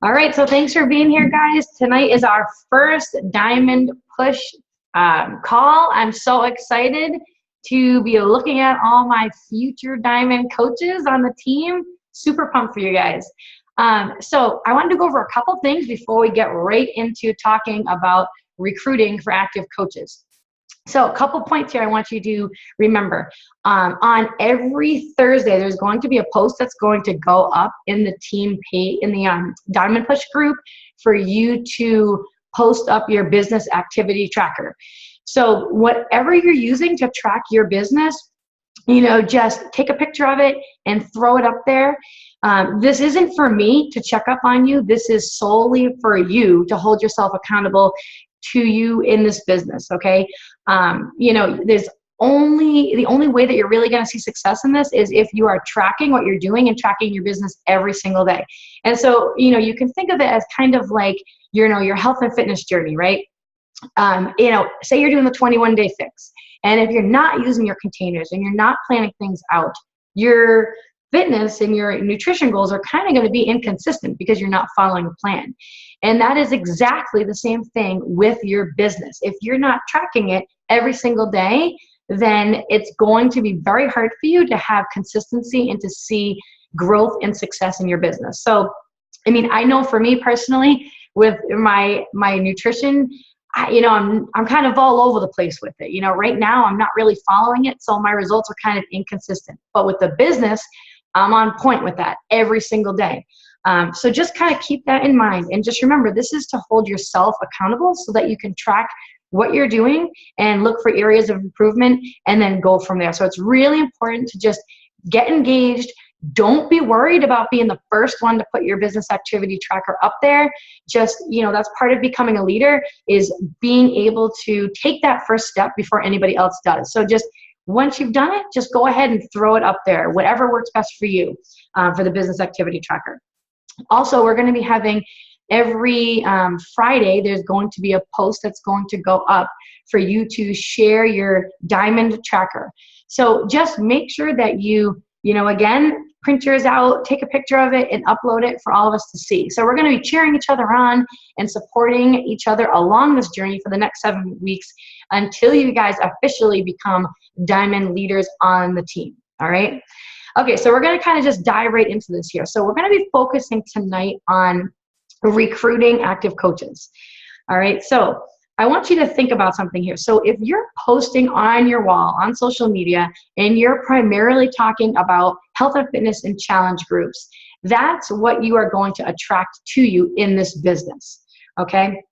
All right, so thanks for being here, guys. Tonight is our first Diamond Push call. I'm so excited to be looking at all my future Diamond coaches on the team. Super pumped for you guys. So I wanted to go over a couple things before we get right into talking about recruiting for active coaches. So a couple points here I want you to remember. On every Thursday, there's going to be a post that's going to go up in the team page, in the Diamond Push group for you to post up your business activity tracker. So whatever you're using to track your business, just take a picture of it and throw it up there. This isn't for me to check up on you. This is solely for you to hold yourself accountable to you in this business, okay? There's the only way that you're really going to see success in this is if you are tracking what you're doing and tracking your business every single day. And so, you can think of it as kind of like, your health and fitness journey, right? Say you're doing the 21-day fix. And if you're not using your containers and you're not planning things out, your fitness and your nutrition goals are kind of going to be inconsistent because you're not following a plan. And that is exactly the same thing with your business. If you're not tracking it every single day, then it's going to be very hard for you to have consistency and to see growth and success in your business. So, I know for me personally, with my nutrition, I'm kind of all over the place with it. Right now I'm not really following it, so my results are kind of inconsistent. But with the business, I'm on point with that every single day. So just kind of keep that in mind, and just remember, this is to hold yourself accountable so that you can track what you're doing and look for areas of improvement and then go from there. So it's really important to just get engaged. Don't be worried about being the first one to put your business activity tracker up there. Just, that's part of becoming a leader, is being able to take that first step before anybody else does. So just once you've done it, just go ahead and throw it up there, whatever works best for you, for the business activity tracker. Also, we're going to be having every Friday, there's going to be a post that's going to go up for you to share your Diamond tracker. So just make sure that you again, print yours out, take a picture of it, and upload it for all of us to see. So we're going to be cheering each other on and supporting each other along this journey for the next 7 weeks until you guys officially become Diamond leaders on the team. All right? Okay, so we're going to kind of just dive right into this here. So we're going to be focusing tonight on recruiting active coaches. All right, so I want you to think about something here. So if you're posting on your wall on social media and you're primarily talking about health and fitness and challenge groups, that's what you are going to attract to you in this business, okay?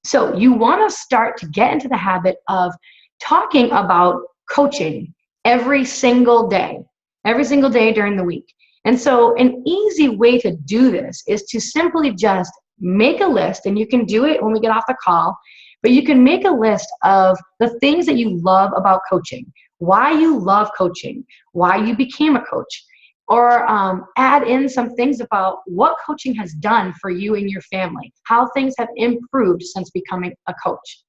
So you want to start to get into the habit of talking about coaching every single day during the week. And so an easy way to do this is to simply just make a list, and you can do it when we get off the call, but you can make a list of the things that you love about coaching, why you love coaching, why you became a coach, or add in some things about what coaching has done for you and your family, how things have improved since becoming a coach.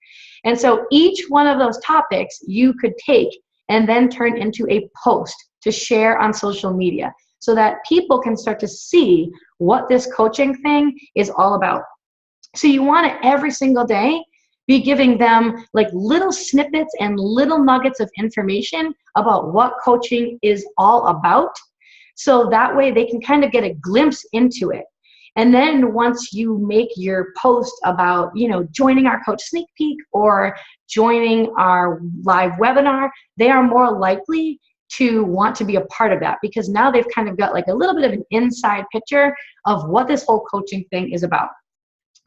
And so each one of those topics you could take and then turn into a post to share on social media so that people can start to see what this coaching thing is all about. So you want to every single day be giving them like little snippets and little nuggets of information about what coaching is all about. So that way they can kind of get a glimpse into it. And then once you make your post about, joining our coach sneak peek or joining our live webinar, they are more likely to want to be a part of that, because now they've kind of got like a little bit of an inside picture of what this whole coaching thing is about.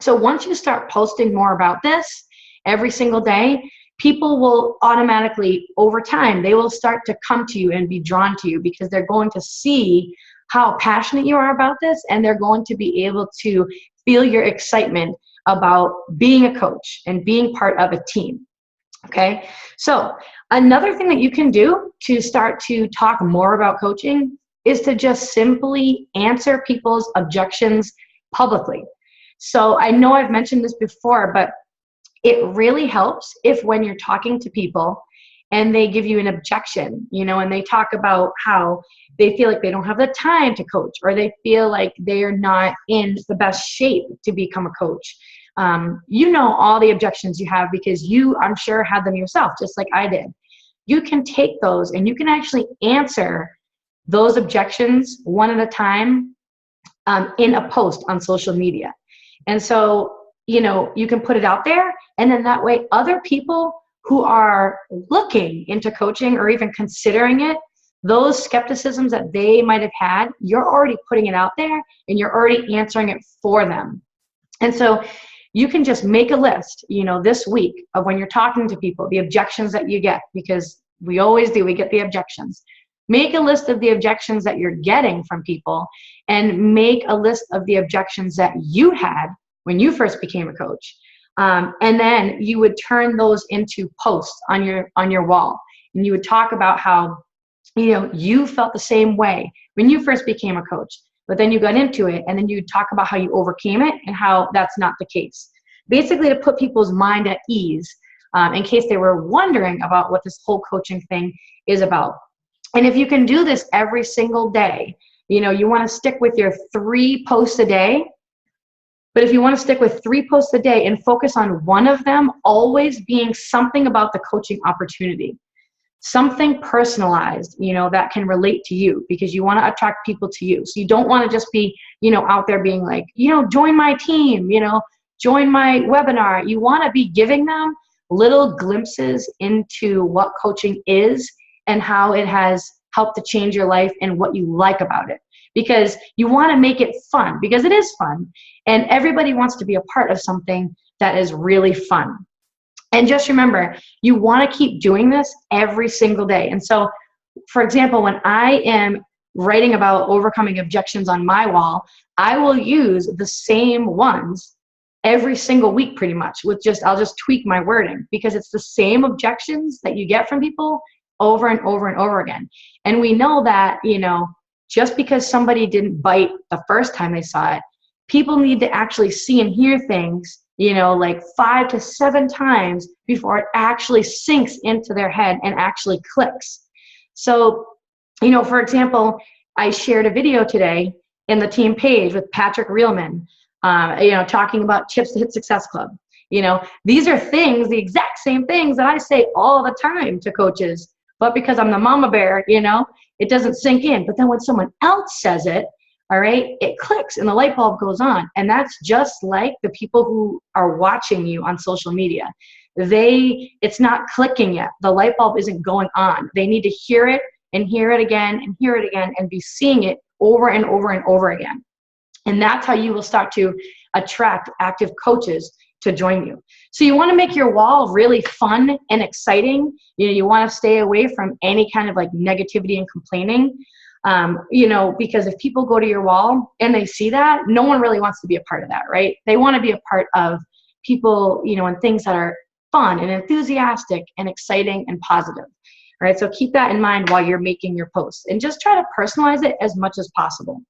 So once you start posting more about this every single day, people will automatically, over time, they will start to come to you and be drawn to you because they're going to see how passionate you are about this, and they're going to be able to feel your excitement about being a coach and being part of a team. Okay, so another thing that you can do to start to talk more about coaching is to just simply answer people's objections publicly. So I know I've mentioned this before, but it really helps if when you're talking to people and they give you an objection, and they talk about how they feel like they don't have the time to coach, or they feel like they are not in the best shape to become a coach. All the objections you have because you, I'm sure, had them yourself, just like I did. You can take those and you can actually answer those objections one at a time in a post on social media. And so, you can put it out there, and then that way other people who are looking into coaching or even considering it, those skepticisms that they might have had, you're already putting it out there and you're already answering it for them. And so you can just make a list, this week of when you're talking to people, the objections that you get, because we always do, we get the objections. Make a list of the objections that you're getting from people, and make a list of the objections that you had when you first became a coach. And then you would turn those into posts on your wall. And you would talk about how, you felt the same way when you first became a coach, but then you got into it, and then you talk about how you overcame it and how that's not the case. Basically, to put people's mind at ease, in case they were wondering about what this whole coaching thing is about. And if you can do this every single day, you want to stick with your 3 posts a day. But if you want to stick with 3 posts a day and focus on one of them always being something about the coaching opportunity, something personalized, that can relate to you, because you want to attract people to you. So you don't want to just be, out there being like, join my team, join my webinar. You want to be giving them little glimpses into what coaching is and how it has helped to change your life and what you like about it. Because you want to make it fun, because it is fun. And everybody wants to be a part of something that is really fun. And just remember, you want to keep doing this every single day. And so, for example, when I am writing about overcoming objections on my wall, I will use the same ones every single week pretty much. I'll just tweak my wording, because it's the same objections that you get from people over and over and over again. And we know that, just because somebody didn't bite the first time they saw it, people need to actually see and hear things, like 5 to 7 times before it actually sinks into their head and actually clicks. So, for example, I shared a video today in the team page with Patrick Reelman, talking about tips to hit Success Club. These are things, the exact same things that I say all the time to coaches, but because I'm the mama bear, it doesn't sink in. But then when someone else says it, all right, it clicks and the light bulb goes on. And that's just like the people who are watching you on social media. It's not clicking yet. The light bulb isn't going on. They need to hear it and hear it again and hear it again and be seeing it over and over and over again. And that's how you will start to attract active coaches to join you. So you want to make your wall really fun and exciting. You want to stay away from any kind of like negativity and complaining, because if people go to your wall and they see that, no one really wants to be a part of that, right? They want to be a part of people, and things that are fun and enthusiastic and exciting and positive. All right, so keep that in mind while you're making your posts, and just try to personalize it as much as possible.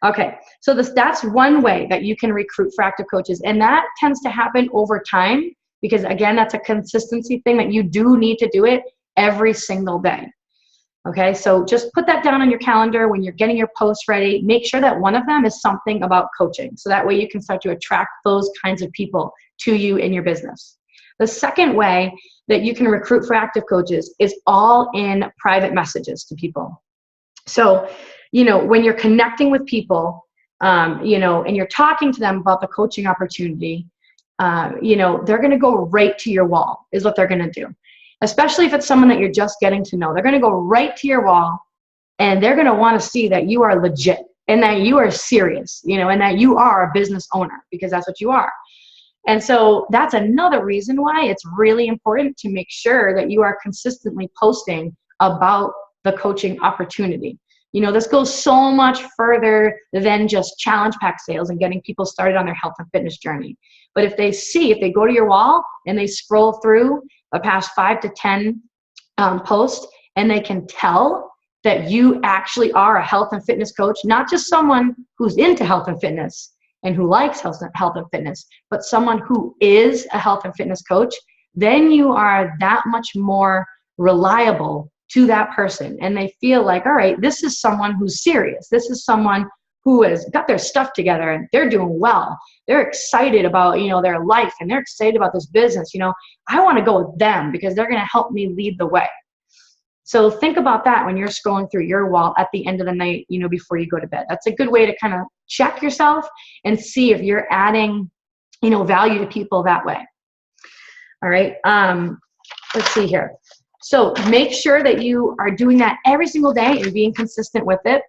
Okay, so that's one way that you can recruit for active coaches, and that tends to happen over time, because again, that's a consistency thing that you do need to do it every single day. Okay, so just put that down on your calendar when you're getting your posts ready. Make sure that one of them is something about coaching, so that way you can start to attract those kinds of people to you in your business. The second way that you can recruit for active coaches is all in private messages to people. So, when you're connecting with people, and you're talking to them about the coaching opportunity, they're going to go right to your wall is what they're going to do. Especially if it's someone that you're just getting to know. They're going to go right to your wall, and they're going to want to see that you are legit and that you are serious, and that you are a business owner, because that's what you are. And so that's another reason why it's really important to make sure that you are consistently posting about the coaching opportunity. This goes so much further than just challenge pack sales and getting people started on their health and fitness journey. But if they go to your wall and they scroll through the past 5 to 10 posts, and they can tell that you actually are a health and fitness coach, not just someone who's into health and fitness and who likes health and fitness, but someone who is a health and fitness coach, then you are that much more reliable to that person. And they feel like, all right, this is someone who's serious. This is someone who has got their stuff together and they're doing well. They're excited about, their life, and they're excited about this business. I want to go with them because they're going to help me lead the way. So think about that when you're scrolling through your wall at the end of the night, before you go to bed. That's a good way to kind of check yourself and see if you're adding, value to people that way. All right. Let's see here. So make sure that you are doing that every single day and being consistent with it.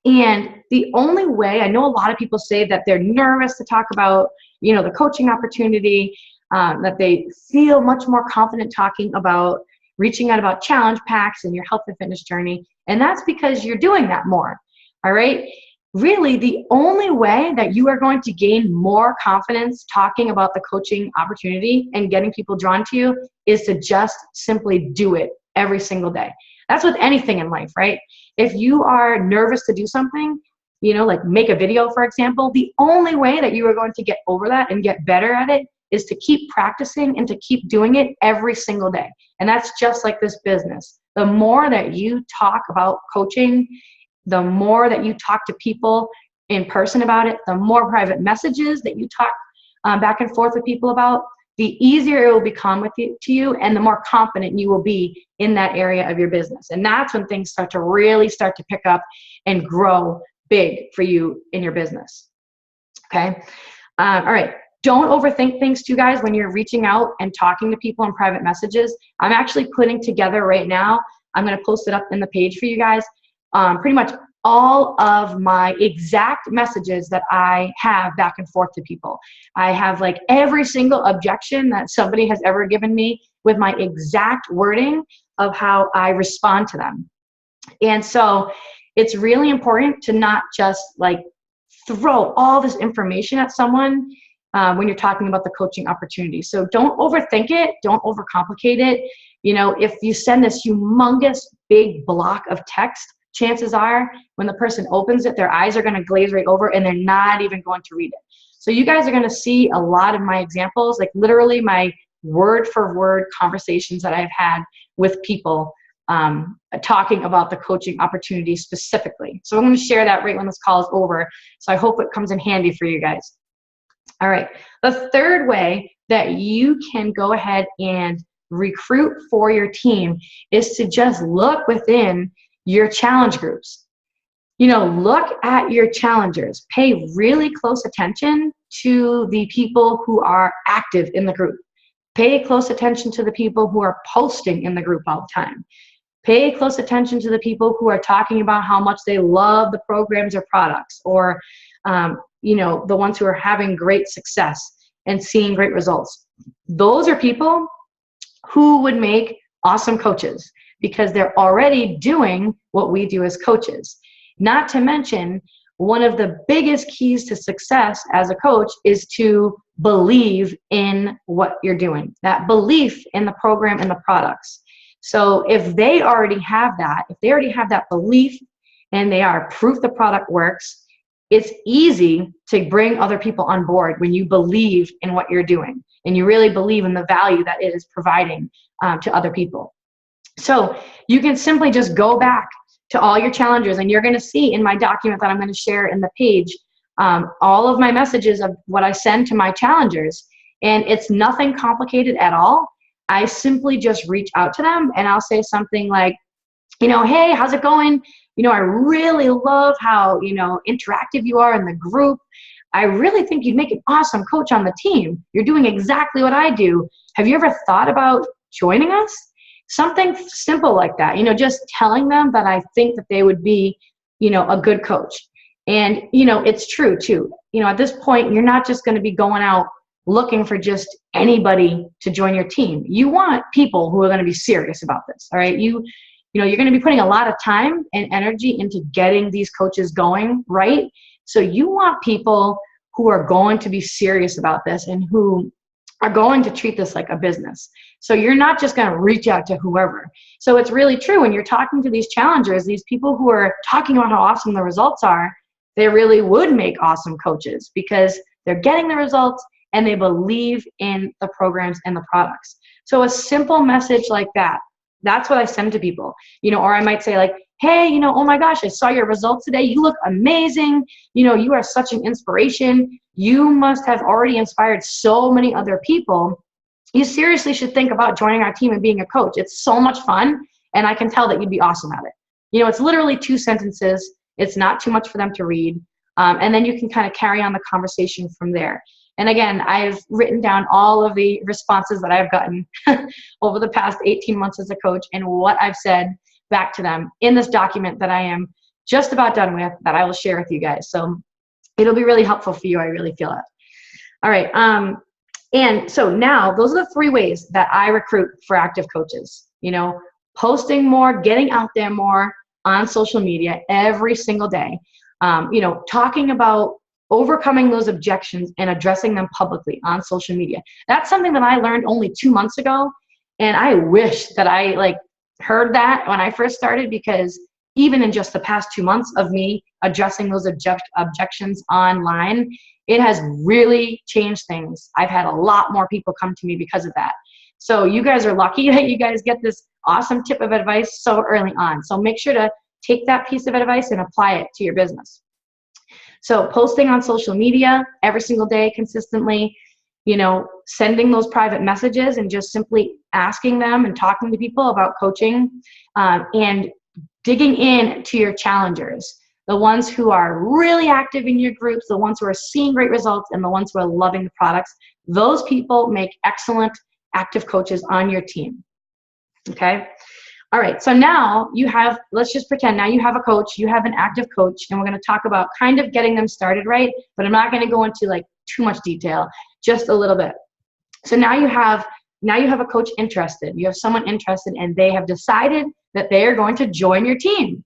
And the only way, I know a lot of people say that they're nervous to talk about, the coaching opportunity, that they feel much more confident talking about reaching out about challenge packs and your health and fitness journey. And that's because you're doing that more. All right. Really, the only way that you are going to gain more confidence talking about the coaching opportunity and getting people drawn to you is to just simply do it every single day. That's with anything in life, right? If you are nervous to do something, like make a video, for example, the only way that you are going to get over that and get better at it is to keep practicing and to keep doing it every single day. And that's just like this business. The more that you talk about coaching, the more that you talk to people in person about it, the more private messages that you talk back and forth with people about, the easier it will become to you, and the more confident you will be in that area of your business. And that's when things start to pick up and grow big for you in your business. Okay. All right. Don't overthink things too, guys, when you're reaching out and talking to people in private messages. I'm actually putting together right now, I'm going to post it up in the page for you guys, pretty much all of my exact messages that I have back and forth to people. I have like every single objection that somebody has ever given me with my exact wording of how I respond to them. And so it's really important to not just like throw all this information at someone when you're talking about the coaching opportunity. So don't overthink it. Don't overcomplicate it. If you send this humongous big block of text, chances are when the person opens it, their eyes are going to glaze right over and they're not even going to read it. So you guys are going to see a lot of my examples, like literally my word for word conversations that I've had with people talking about the coaching opportunity specifically. So I'm going to share that right when this call is over. So I hope it comes in handy for you guys. All right. The third way that you can go ahead and recruit for your team is to just look within your challenge groups. Look at your challengers. Pay really close attention to the people who are active in the group. Pay close attention to the people who are posting in the group all the time. Pay close attention to the people who are talking about how much they love the programs or products, or the ones who are having great success and seeing great results. Those are people who would make awesome coaches because they're already doing what we do as coaches. Not to mention, one of the biggest keys to success as a coach is to believe in what you're doing, that belief in the program and the products. So if they already have that belief and they are proof the product works, it's easy to bring other people on board when you believe in what you're doing and you really believe in the value that it is providing to other people. So you can simply just go back to all your challengers, and you're going to see in my document that I'm going to share in the page all of my messages of what I send to my challengers. And it's nothing complicated at all. I simply just reach out to them and I'll say something like, hey, how's it going? I really love how, interactive you are in the group. I really think you'd make an awesome coach on the team. You're doing exactly what I do. Have you ever thought about joining us? Something simple like that, just telling them that I think that they would be, a good coach. And, it's true too. At this point, you're not just going to be going out looking for just anybody to join your team. You want people who are going to be serious about this. All right. You're going to be putting a lot of time and energy into getting these coaches going, right? So you want people who are going to be serious about this and who are going to treat this like a business. So you're not just going to reach out to whoever. So it's really true when you're talking to these challengers, these people who are talking about how awesome the results are, they really would make awesome coaches because they're getting the results and they believe in the programs and the products. So a simple message like that, that's what I send to people, or I might say like, hey, oh my gosh, I saw your results today. You look amazing. You are such an inspiration. You must have already inspired so many other people. You seriously should think about joining our team and being a coach. It's so much fun, and I can tell that you'd be awesome at it. It's literally 2 sentences. It's not too much for them to read. And then you can kind of carry on the conversation from there. And again, I've written down all of the responses that I've gotten over the past 18 months as a coach and what I've said back to them in this document that I am just about done with, that I will share with you guys. So it'll be really helpful for you. I really feel it. All right. And so now those are the 3 ways that I recruit for active coaches, posting more, getting out there more on social media every single day, talking about overcoming those objections and addressing them publicly on social media. That's something that I learned only 2 months ago. And I wish that I heard that when I first started, because even in just the past 2 months of me addressing those objections online, it has really changed things. I've had a lot more people come to me because of that. So you guys are lucky that you guys get this awesome tip of advice so early on. So make sure to take that piece of advice and apply it to your business. So posting on social media every single day consistently, sending those private messages and just simply asking them and talking to people about coaching, and digging in to your challengers, the ones who are really active in your groups, the ones who are seeing great results, and the ones who are loving the products. Those people make excellent active coaches on your team. Okay. All right. So now you have, let's just pretend now you have a coach, you have an active coach, and we're going to talk about kind of getting them started right, but I'm not going to go into too much detail, just a little bit. So now you have a coach interested. You have someone interested, and they have decided that they are going to join your team.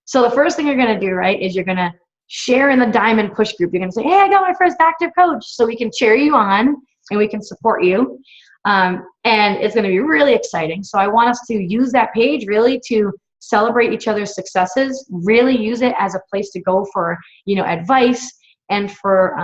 So the first thing you're going to do, right, is you're going to share in the Diamond Push group. You're going to say, hey, I got my first active coach, so we can cheer you on and we can support you. And it's going to be really exciting. So I want us to use that page really to celebrate each other's successes, really use it as a place to go for, advice and for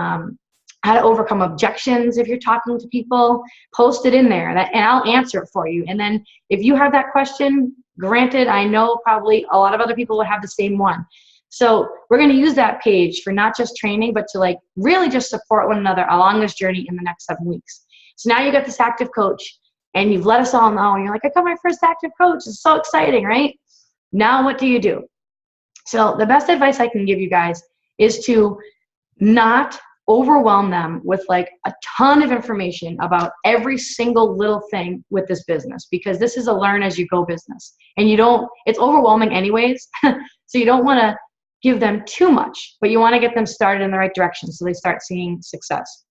how to overcome objections. If you're talking to people, post it in there and I'll answer it for you. And then if you have that question, granted, I know probably a lot of other people will have the same one. So we're going to use that page for not just training, but to really just support one another along this journey in the next 7 weeks. So now you got this active coach, and you've let us all know, and you're like, I got my first active coach. It's so exciting, right? Now what do you do? So the best advice I can give you guys is to not overwhelm them with a ton of information about every single little thing with this business, because this is a learn as you go business, and it's overwhelming anyways. So you don't want to give them too much, but you want to get them started in the right direction so they start seeing success.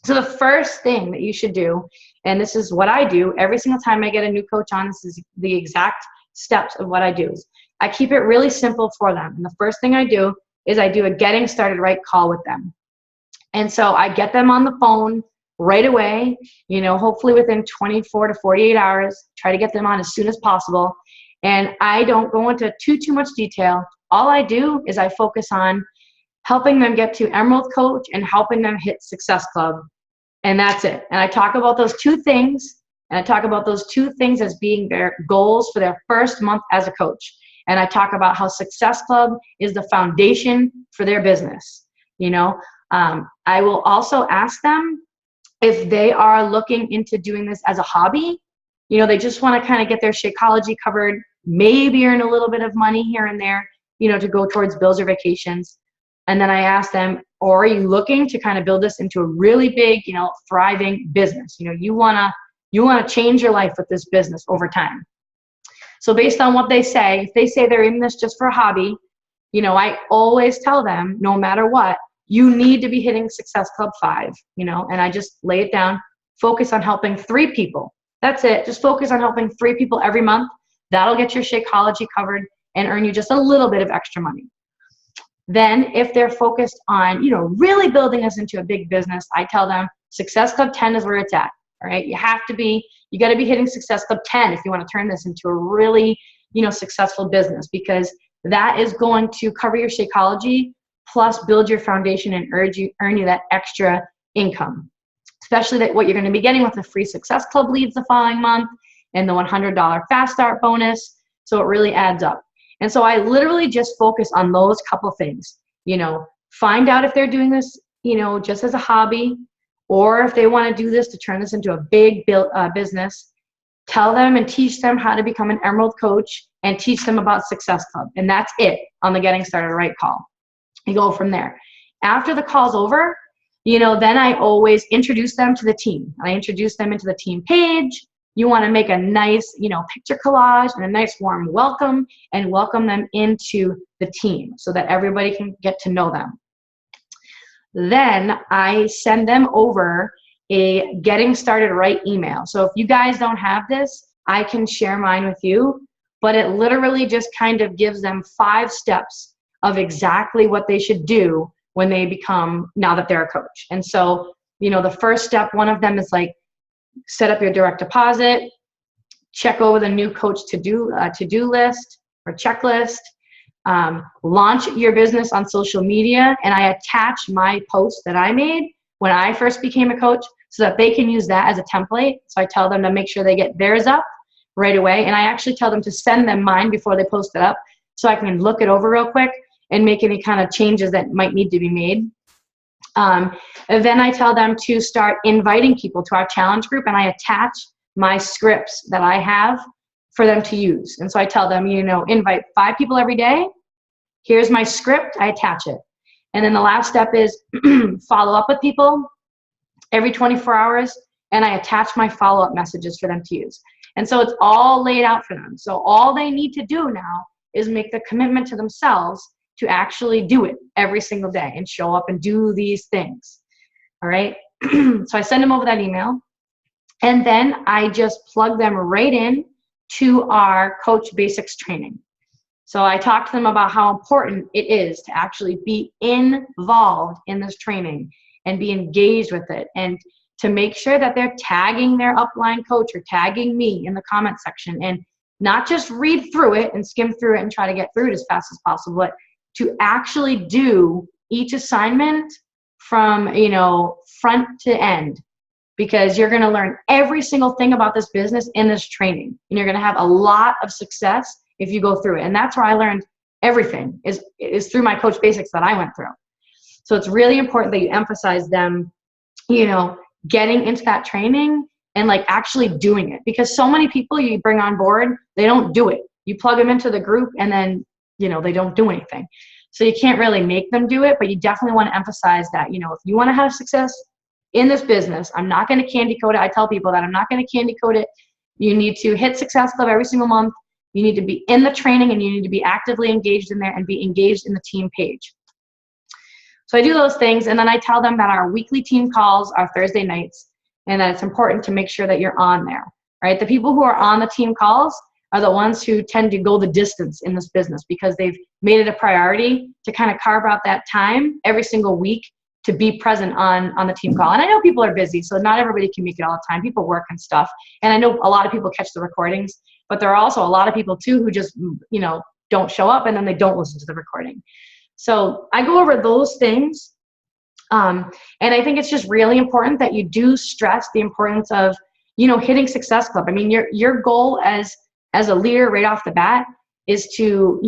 So the first thing that you should do, and this is what I do every single time I get a new coach on, this is the exact steps of what I do, is I keep it really simple for them. And the first thing I do is I do a getting started right call with them. And so I get them on the phone right away, hopefully within 24 to 48 hours, try to get them on as soon as possible. And I don't go into too much detail. All I do is I focus on helping them get to Emerald Coach and helping them hit Success Club. And that's it. And I talk about those 2 things, and I talk about those 2 things as being their goals for their first month as a coach. And I talk about how Success Club is the foundation for their business. I will also ask them if they are looking into doing this as a hobby. They just want to kind of get their Shakeology covered, maybe earn a little bit of money here and there, to go towards bills or vacations. And then I ask them, or are you looking to kind of build this into a really big, thriving business? You want to change your life with this business over time. So based on what they say, if they say they're in this just for a hobby, I always tell them, no matter what, you need to be hitting Success Club 5, and I just lay it down, focus on helping 3 people. That's it. Just focus on helping 3 people every month. That'll get your Shakeology covered and earn you just a little bit of extra money. Then if they're focused on, really building this into a big business, I tell them Success Club 10 is where it's at. All right. You got to be hitting Success Club 10 if you want to turn this into a really, successful business, because that is going to cover your Shakeology plus build your foundation and earn you that extra income. especially that what you're going to be getting with the free Success Club leads the following month and the $100 Fast Start bonus. So it really adds up. And so I literally just focus on those couple things. Find out if they're doing this, just as a hobby, or if they want to do this to turn this into a big business. Tell them and teach them how to become an Emerald coach and teach them about Success Club. And that's it on the Getting Started Right call. You go from there. After the call's over, then I always introduce them to the team. I introduce them into the team page. You want to make a nice, picture collage and a nice warm welcome and welcome them into the team so that everybody can get to know them. Then I send them over a Getting Started Right email. So if you guys don't have this, I can share mine with you, but it literally just kind of gives them 5 steps of exactly what they should do when they now that they're a coach. And so, the first step, one of them is like, set up your direct deposit, check over the new coach to-do list or checklist, launch your business on social media. And I attach my post that I made when I first became a coach so that they can use that as a template. So I tell them to make sure they get theirs up right away. And I actually tell them to send them mine before they post it up so I can look it over real quick and make any kind of changes that might need to be made. And then I tell them to start inviting people to our challenge group, and I attach my scripts that I have for them to use. And so I tell them, invite 5 people every day. Here's my script. I attach it. And then the last step is follow up with people every 24 hours, and I attach my follow-up messages for them to use. And so it's all laid out for them. So all they need to do now is make the commitment to themselves to actually do it every single day and show up and do these things. All right. So I send them over that email, and then I just plug them right in to our Coach Basics training. So I talk to them about how important it is to actually be involved in this training and be engaged with it, and to make sure that they're tagging their upline coach or tagging me in the comment section, and not just read through it and skim through it and try to get through it as fast as possible, but to actually do each assignment from, front to end, because you're going to learn every single thing about this business in this training, and you're going to have a lot of success if you go through it. And that's where I learned everything is through my Coach Basics that I went through. So it's really important that you emphasize them, getting into that training and like actually doing it, because so many people you bring on board, they don't do it. You plug them into the group and then they don't do anything. So you can't really make them do it, but you definitely want to emphasize that, if you want to have success in this business, I'm not going to candy coat it. I tell people that I'm not going to candy coat it. You need to hit Success Club every single month. You need to be in the training, and you need to be actively engaged in there and be engaged in the team page. So I do those things, and then I tell them that our weekly team calls are Thursday nights, and that it's important to make sure that you're on there, right? The people who are on the team calls are the ones who tend to go the distance in this business, because they've made it a priority to kind of carve out that time every single week to be present on the team call. And I know people are busy, so not everybody can make it all the time. People work and stuff. And I know a lot of people catch the recordings, but there are also a lot of people too who just, don't show up, and then they don't listen to the recording. So I go over those things. And I think it's just really important that you do stress the importance of, hitting Success Club. I mean, your goal as a leader right off the bat is to,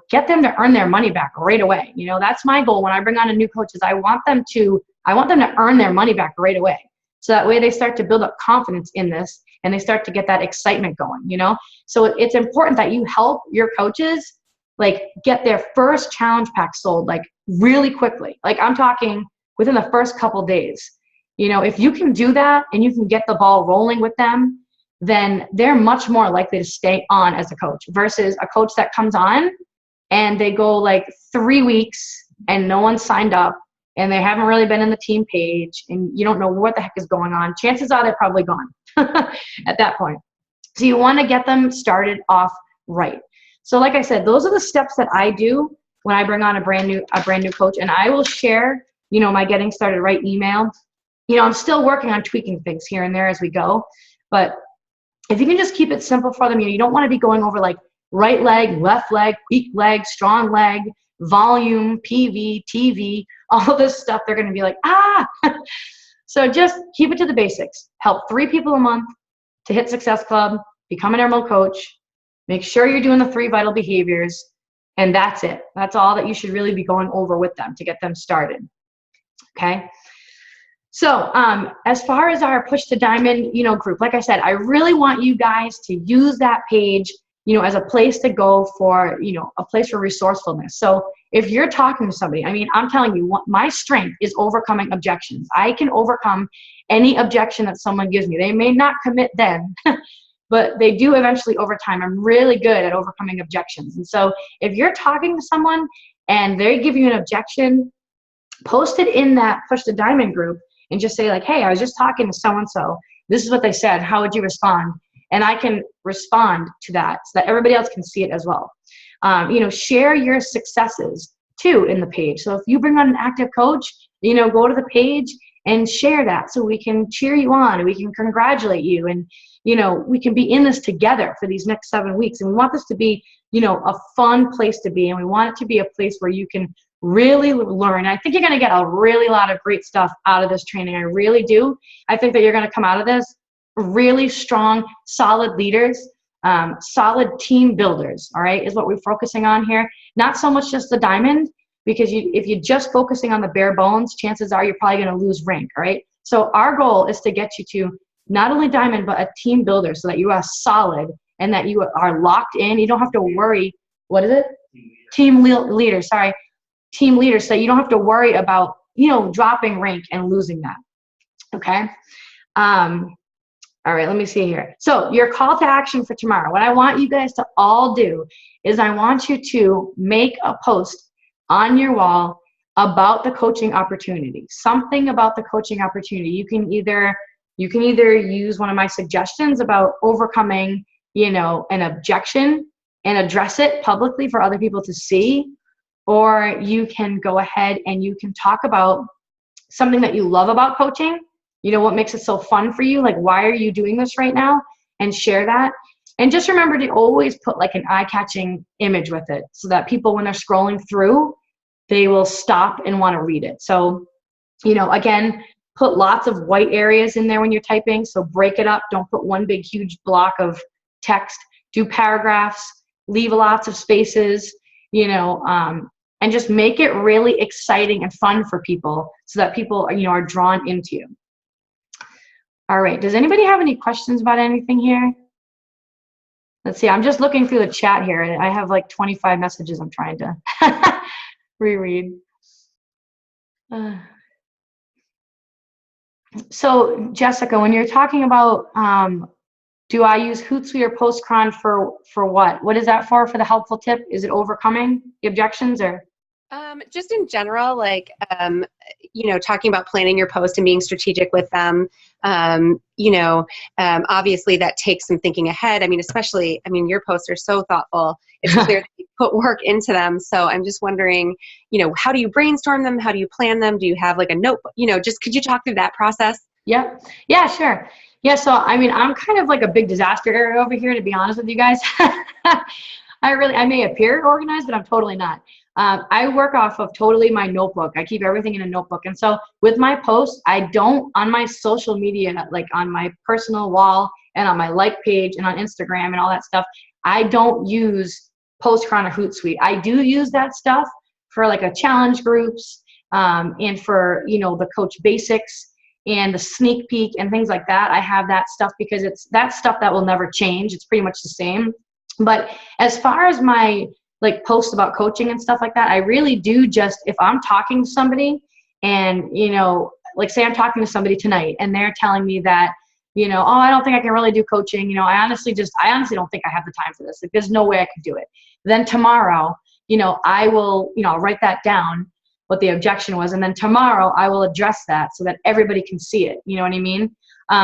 get them to earn their money back right away. That's my goal when I bring on a new coach, is I want them to earn their money back right away. So that way they start to build up confidence in this, and they start to get that excitement going, So it's important that you help your coaches get their first challenge pack sold really quickly. I'm talking within the first couple days. If you can do that and you can get the ball rolling with them, then they're much more likely to stay on as a coach versus a coach that comes on and they go 3 weeks and no one signed up and they haven't really been in the team page and you don't know what the heck is going on. Chances are they're probably gone at that point. So you want to get them started off right. So like I said, those are the steps that I do when I bring on a brand new coach, and I will share, my Getting Started Right email. I'm still working on tweaking things here and there as we go, but if you can just keep it simple for them, you don't want to be going over right leg, left leg, weak leg, strong leg, volume, PV, TV, all this stuff. They're going to be So just keep it to the basics. Help 3 people a month to hit Success Club, become an Emerald coach, make sure you're doing the 3 vital behaviors, and that's it. That's all that you should really be going over with them to get them started. Okay. So as far as our Push to Diamond, group, like I said, I really want you guys to use that page, as a place to go for, a place for resourcefulness. So if you're talking to somebody, I mean, I'm telling you, my strength is overcoming objections. I can overcome any objection that someone gives me. They may not commit then, but they do eventually over time. I'm really good at overcoming objections. And so if you're talking to someone and they give you an objection, post it in that Push to Diamond group and just say like, hey, I was just talking to so-and-so. This is what they said. How would you respond? And I can respond to that so that everybody else can see it as well. Share your successes too in the page. So if you bring on an active coach, go to the page and share that so we can cheer you on and we can congratulate you. And, we can be in this together for these next 7 weeks. And we want this to be, a fun place to be. And we want it to be a place where you can really learn. I think you're going to get a really lot of great stuff out of this training. I really do. I think that you're going to come out of this really strong, solid leaders, solid team builders, all right, is what we're focusing on here. Not so much just the diamond, because if you're just focusing on the bare bones, chances are you're probably going to lose rank, all right? So our goal is to get you to not only diamond, but a team builder so that you are solid and that you are locked in. You don't have to worry. What is it? Team leader, sorry. Team leader, so you don't have to worry about, dropping rank and losing that, okay? All right, let me see here. So your call to action for tomorrow, what I want you guys to all do is I want you to make a post on your wall about the coaching opportunity, something about the coaching opportunity. You can either use one of my suggestions about overcoming, an objection and address it publicly for other people to see, or you can go ahead and you can talk about something that you love about coaching. What makes it so fun for you? Like, why are you doing this right now? And share that. And just remember to always put like an eye-catching image with it so that people, when they're scrolling through, they will stop and want to read it. So, again, put lots of white areas in there when you're typing. So break it up. Don't put one big, huge block of text. Do paragraphs. Leave lots of spaces, and just make it really exciting and fun for people so that people, are drawn into you. All right, does anybody have any questions about anything here? Let's see, I'm just looking through the chat here and I have like 25 messages I'm trying to reread. So Jessica, when you're talking about, do I use Hootsuite or Postcron for what? What is that for the helpful tip? Is it overcoming the objections or? Just in general, like, talking about planning your post and being strategic with them, obviously that takes some thinking ahead. Especially, your posts are so thoughtful. It's clear that you put work into them. So I'm just wondering, how do you brainstorm them? How do you plan them? Do you have like a notebook? Could you talk through that process? Yeah, sure. Yeah, so I'm kind of like a big disaster area over here, to be honest with you guys. I may appear organized, but I'm totally not. I work off of totally my notebook. I keep everything in a notebook. And so with my posts, I don't, on my social media, like on my personal wall and on my like page and on Instagram and all that stuff, I don't use Postcron or Hootsuite. I do use that stuff for like a challenge groups and for, the coach basics and the sneak peek and things like that. I have that stuff because it's that stuff that will never change. It's pretty much the same. But as far as my like posts about coaching and stuff like that, I really do just, if I'm talking to somebody and, like say I'm talking to somebody tonight and they're telling me that, oh, I don't think I can really do coaching. I honestly don't think I have the time for this. Like, there's no way I could do it. Then tomorrow, I will, I'll write that down, what the objection was. And then tomorrow I will address that so that everybody can see it. You know what I mean?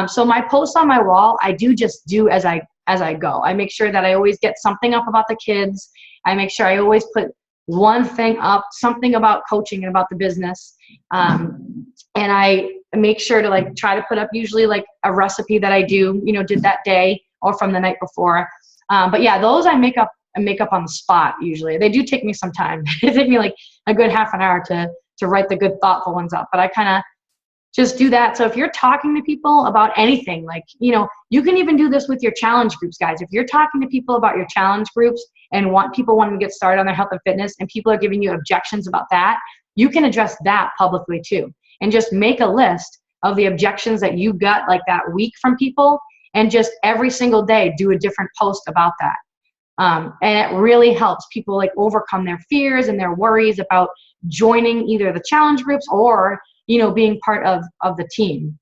So my posts on my wall, I do just do as I go. I make sure that I always get something up about the kids. I make sure I always put one thing up, something about coaching and about the business. And I make sure to like try to put up usually like a recipe that I did that day or from the night before. But yeah, those I make up on the spot usually. They do take me some time. It take me like a good half an hour to write the good thoughtful ones up. But I kind of just do that. So if you're talking to people about anything, like, you know, you can even do this with your challenge groups, guys. If you're talking to people about your challenge groups and people wanting to get started on their health and fitness, and people are giving you objections about that, you can address that publicly too. And just make a list of the objections that you got like that week from people, and just every single day do a different post about that. And it really helps people like overcome their fears and their worries about joining either the challenge groups or, you know, being part of the team.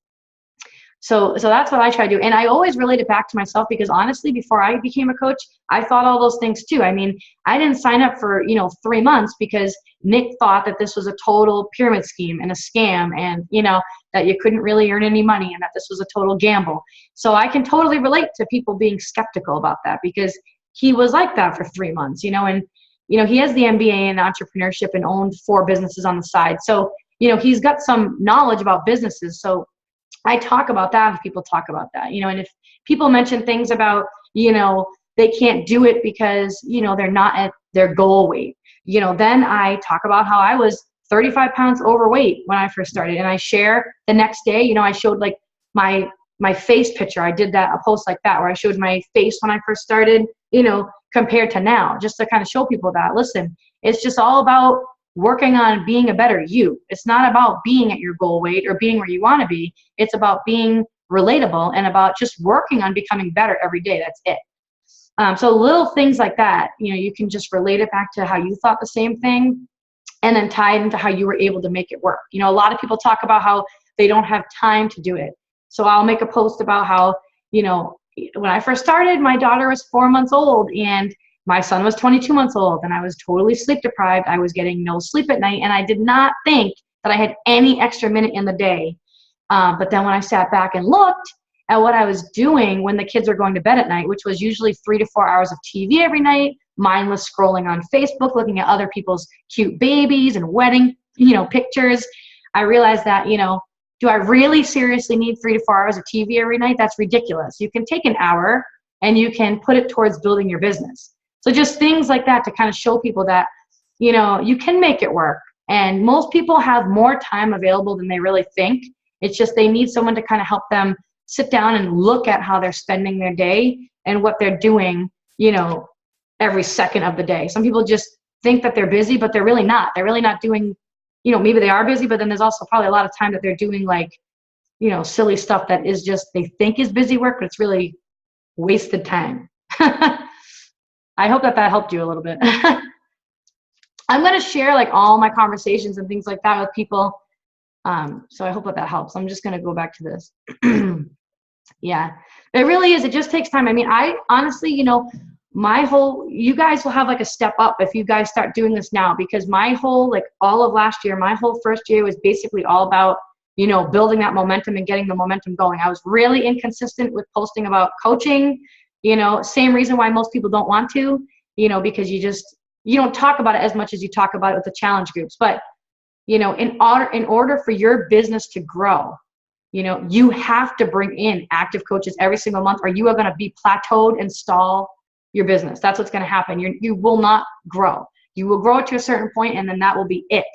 So that's what I try to do. And I always relate it back to myself, because honestly, before I became a coach, I thought all those things too. I mean, I didn't sign up for, you know, 3 months because Nick thought that this was a total pyramid scheme and a scam, and, you know, that you couldn't really earn any money and that this was a total gamble. So I can totally relate to people being skeptical about that, because he was like that for 3 months, you know, and, you know, he has the MBA in entrepreneurship and owned 4 businesses on the side. So, you know, he's got some knowledge about businesses. So I talk about that if people talk about that, you know, and if people mention things about, you know, they can't do it because, you know, they're not at their goal weight, you know, then I talk about how I was 35 pounds overweight when I first started. And I share the next day, you know, I showed like my face picture. I did a post like that where I showed my face when I first started, you know, compared to now, just to kind of show people that, listen, it's just all about working on being a better you. It's not about being at your goal weight or being where you want to be. It's about being relatable and about just working on becoming better every day. That's it. So little things like that, you know, you can just relate it back to how you thought the same thing, and then tie it into how you were able to make it work. You know, a lot of people talk about how they don't have time to do it. So I'll make a post about how, you know, when I first started, my daughter was 4 months old and my son was 22 months old, and I was totally sleep deprived. I was getting no sleep at night, and I did not think that I had any extra minute in the day. But then when I sat back and looked at what I was doing when the kids are going to bed at night, which was usually 3 to 4 hours of TV every night, mindless scrolling on Facebook, looking at other people's cute babies and wedding, you know, pictures, I realized that, you know, do I really seriously need 3 to 4 hours of TV every night? That's ridiculous. You can take an hour and you can put it towards building your business. So just things like that to kind of show people that, you know, you can make it work. And most people have more time available than they really think. It's just they need someone to kind of help them sit down and look at how they're spending their day and what they're doing, you know, every second of the day. Some people just think that they're busy, but they're really not. They're really not doing, you know, maybe they are busy, but then there's also probably a lot of time that they're doing like, you know, silly stuff that is just, they think is busy work, but it's really wasted time. I hope that helped you a little bit. I'm going to share like all my conversations and things like that with people. So I hope that helps. I'm just going to go back to this. Yeah, it really is. It just takes time. I mean, I honestly, you know, you guys will have like a step up if you guys start doing this now, because my whole, like all of last year, my whole first year was basically all about, you know, building that momentum and getting the momentum going. I was really inconsistent with posting about coaching, you know, same reason why most people don't want to, you know, because you don't talk about it as much as you talk about it with the challenge groups. But, you know, in order for your business to grow, you know, you have to bring in active coaches every single month, or you are going to be plateaued and stall your business. That's what's going to happen. You will not grow. You will grow it to a certain point, and then that will be it.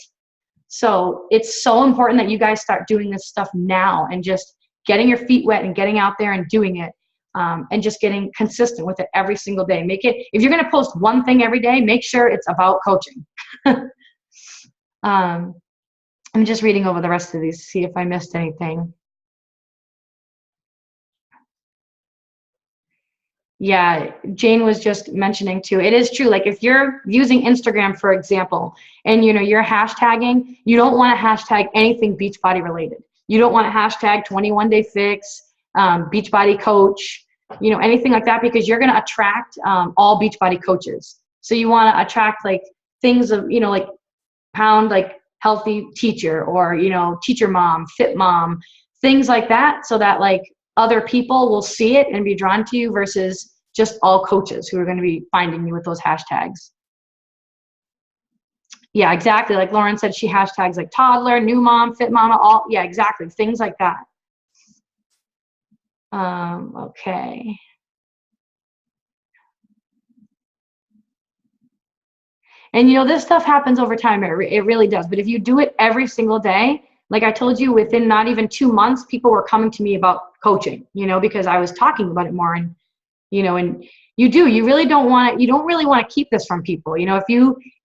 So it's so important that you guys start doing this stuff now and just getting your feet wet and getting out there and doing it, and just getting consistent with it every single day. If you're going to post one thing every day, make sure it's about coaching. I'm just reading over the rest of these to see if I missed anything. Yeah, Jane was just mentioning too. It is true. Like if you're using Instagram, for example, and you know you're hashtagging, you don't want to hashtag anything Beachbody related. You don't want to hashtag 21 Day Fix, Beachbody Coach, you know, anything like that, because you're going to attract all Beachbody coaches. So you want to attract like things of, you know, like pound like healthy teacher, or, you know, teacher mom, fit mom, things like that, so that like other people will see it and be drawn to you versus just all coaches who are going to be finding you with those hashtags. Yeah, exactly. Like Lauren said, she hashtags like toddler, new mom, fit mama, all, yeah, exactly. Things like that. Okay. And you know, this stuff happens over time. It really does. But if you do it every single day, like I told you, within not even 2 months, people were coming to me about coaching, you know, because I was talking about it more. And, you know, and you really don't really want to keep this from people. You know,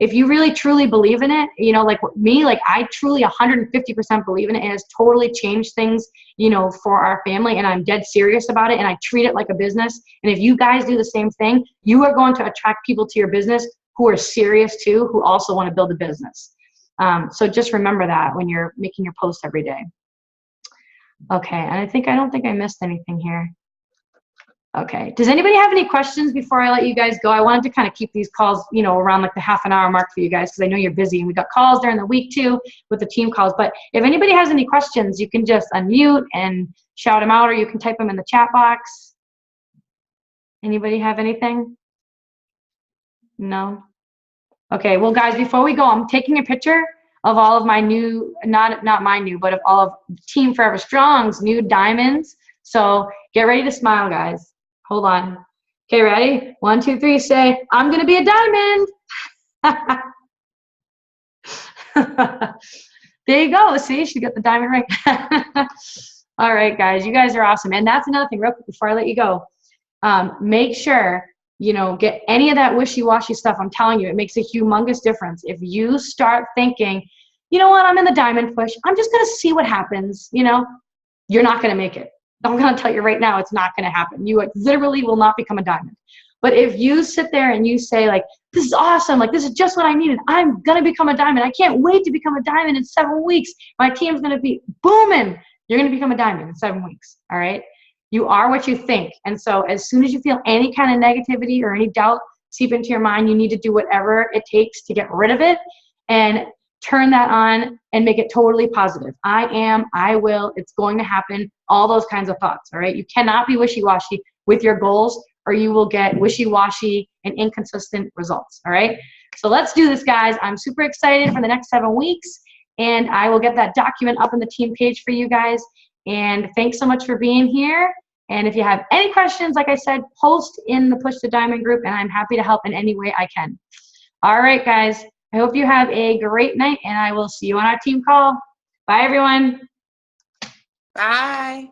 if you really truly believe in it, you know, like me, like I truly 150% believe in it, and it's totally changed things, you know, for our family, and I'm dead serious about it, and I treat it like a business. And if you guys do the same thing, you are going to attract people to your business who are serious too, who also want to build a business. So just remember that when you're making your post every day. Okay, and I don't think I missed anything here. Okay, does anybody have any questions before I let you guys go? I wanted to kind of keep these calls, you know, around like the half-an-hour mark for you guys, because I know you're busy, and we got calls during the week too with the team calls. But if anybody has any questions, you can just unmute and shout them out, or you can type them in the chat box. Anybody have anything? No? Okay, well guys, before we go, I'm taking a picture of all of my new, not my new, but of all of Team Forever Strong's new diamonds. So get ready to smile, guys. Hold on. Okay, ready? 1, 2, 3, say, I'm gonna be a diamond. There you go. See, she got the diamond ring. All right, guys, you guys are awesome. And that's another thing, real quick, before I let you go. Make sure, you know, get any of that wishy-washy stuff. I'm telling you, it makes a humongous difference. If you start thinking, you know what, I'm in the diamond push, I'm just gonna see what happens, you know, you're not gonna make it. I'm gonna tell you right now, it's not gonna happen. You literally will not become a diamond. But if you sit there and you say like, this is awesome, like this is just what I needed, I'm gonna become a diamond, I can't wait to become a diamond in 7 weeks, my team's gonna be booming, you're gonna become a diamond in 7 weeks, all right? You are what you think. And so as soon as you feel any kind of negativity or any doubt seep into your mind, you need to do whatever it takes to get rid of it and turn that on and make it totally positive. I am, I will, it's going to happen, all those kinds of thoughts, all right? You cannot be wishy-washy with your goals, or you will get wishy-washy and inconsistent results, all right? So let's do this, guys. I'm super excited for the next 7 weeks, and I will get that document up on the team page for you guys. And thanks so much for being here. And if you have any questions, like I said, post in the Push to Diamond group, and I'm happy to help in any way I can. All right, guys. I hope you have a great night, and I will see you on our team call. Bye, everyone. Bye.